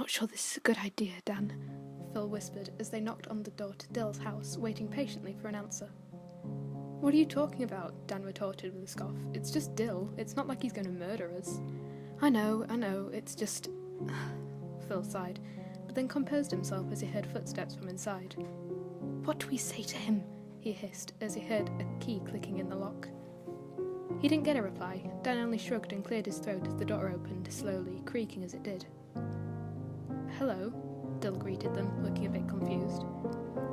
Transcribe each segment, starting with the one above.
not sure this is a good idea, Dan, Phil whispered as they knocked on the door to Dill's house, waiting patiently for an answer. What are you talking about? Dan retorted with a scoff. It's just Dill. It's not like he's going to murder us. I know, it's just... Phil sighed, but then composed himself as he heard footsteps from inside. What do we say to him? He hissed as he heard a key clicking in the lock. He didn't get a reply. Dan only shrugged and cleared his throat as the door opened, slowly, creaking as it did. Hello, Dill greeted them, looking a bit confused.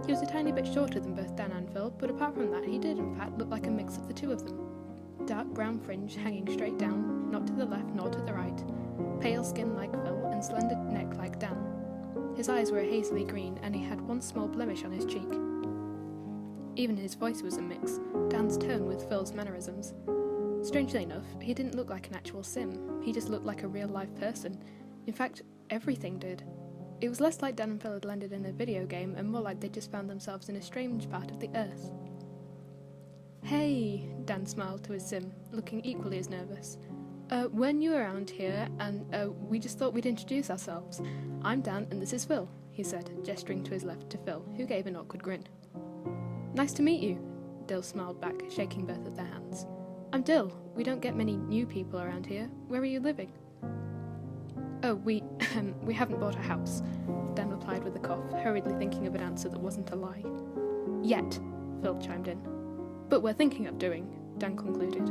He was a tiny bit shorter than both Dan and Phil, but apart from that he did in fact look like a mix of the two of them. Dark brown fringe hanging straight down, not to the left nor to the right, pale skin like Phil and slender neck like Dan. His eyes were a hazily green and he had one small blemish on his cheek. Even his voice was a mix, Dan's tone with Phil's mannerisms. Strangely enough, he didn't look like an actual sim, he just looked like a real-life person. In fact, everything did. It was less like Dan and Phil had landed in a video game and more like they'd just found themselves in a strange part of the earth. Hey, Dan smiled to his sim, looking equally as nervous. We're new around here, and we just thought we'd introduce ourselves. I'm Dan and this is Phil, he said, gesturing to his left to Phil, who gave an awkward grin. Nice to meet you, Dill smiled back, shaking both of their hands. I'm Dill. We don't get many new people around here. Where are you living? Oh, we haven't bought a house, Dan replied with a cough, hurriedly thinking of an answer that wasn't a lie. Yet, Phil chimed in. But we're thinking of doing, Dan concluded.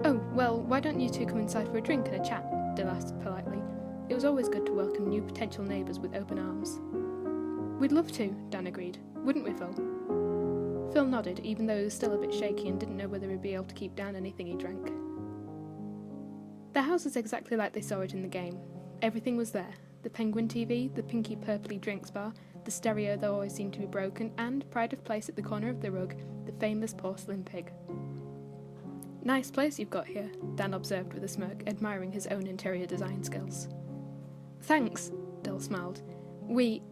Oh, well, why don't you two come inside for a drink and a chat, Dill asked politely. It was always good to welcome new potential neighbours with open arms. We'd love to, Dan agreed. Wouldn't we, Phil? Phil nodded, even though he was still a bit shaky and didn't know whether he'd be able to keep down anything he drank. The house was exactly like they saw it in the game. Everything was there. The penguin TV, the pinky purpley drinks bar, the stereo that always seemed to be broken, and, pride of place at the corner of the rug, the famous porcelain pig. Nice place you've got here, Dan observed with a smirk, admiring his own interior design skills. Thanks, Dill smiled.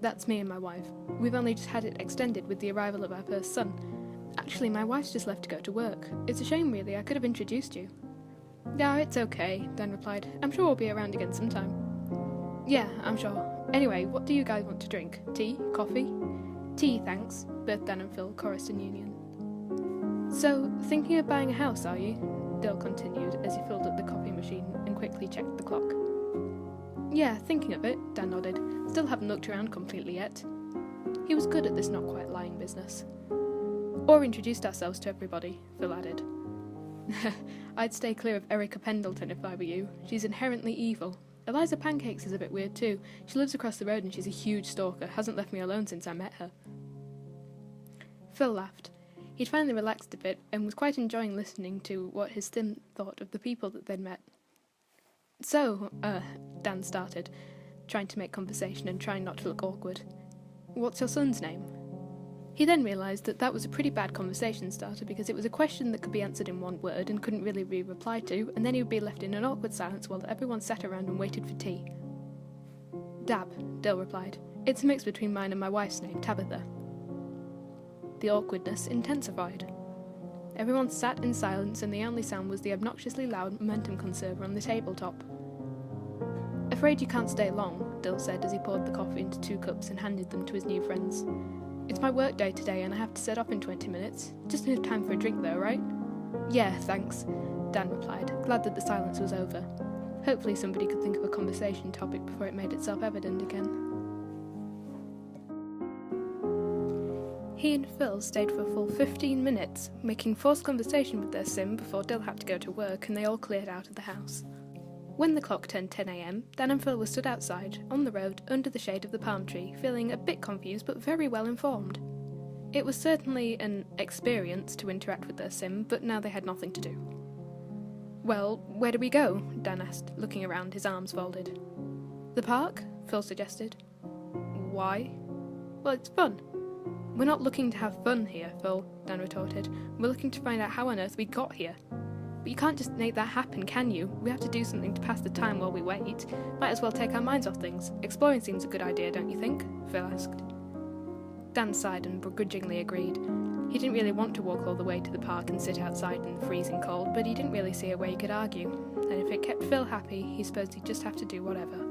That's me and my wife. We've only just had it extended with the arrival of our first son. Actually, my wife's just left to go to work. It's a shame, really. I could have introduced you. Yeah, it's okay, Dan replied. I'm sure we'll be around again sometime. Yeah, I'm sure. Anyway, what do you guys want to drink? Tea? Coffee? Tea, thanks, both Dan and Phil chorused in union. So, thinking of buying a house, are you? Dill continued as he filled up the coffee machine and quickly checked the clock. Yeah, thinking of it, Dan nodded. Still haven't looked around completely yet. He was good at this not-quite-lying business. Or introduced ourselves to everybody, Phil added. I'd stay clear of Erica Pendleton if I were you. She's inherently evil. Eliza Pancakes is a bit weird too. She lives across the road and she's a huge stalker, hasn't left me alone since I met her. Phil laughed. He'd finally relaxed a bit and was quite enjoying listening to what his sim thought of the people that they'd met. So, Dan started, trying to make conversation and trying not to look awkward. What's your son's name? He then realised that was a pretty bad conversation starter because it was a question that could be answered in one word and couldn't really be replied to, and then he would be left in an awkward silence while everyone sat around and waited for tea. Dab, Dill replied. It's a mix between mine and my wife's name, Tabitha. The awkwardness intensified. Everyone sat in silence and the only sound was the obnoxiously loud momentum conserver on the tabletop. Afraid you can't stay long, Dill said as he poured the coffee into 2 cups and handed them to his new friends. It's my work day today and I have to set off in 20 minutes. Just enough time for a drink though, right? Yeah, thanks, Dan replied, glad that the silence was over. Hopefully somebody could think of a conversation topic before it made itself evident again. He and Phil stayed for a full 15 minutes, making forced conversation with their sim before Dill had to go to work and they all cleared out of the house. When the clock turned 10 a.m, Dan and Phil were stood outside, on the road, under the shade of the palm tree, feeling a bit confused but very well informed. It was certainly an experience to interact with their sim, but now they had nothing to do. Well, where do we go? Dan asked, looking around, his arms folded. The park? Phil suggested. Why? Well, it's fun. We're not looking to have fun here, Phil, Dan retorted. We're looking to find out how on earth we got here. But you can't just make that happen, can you? We have to do something to pass the time while we wait. Might as well take our minds off things. Exploring seems a good idea, don't you think? Phil asked. Dan sighed and begrudgingly agreed. He didn't really want to walk all the way to the park and sit outside in the freezing cold, but he didn't really see a way he could argue. And if it kept Phil happy, he supposed he'd just have to do whatever.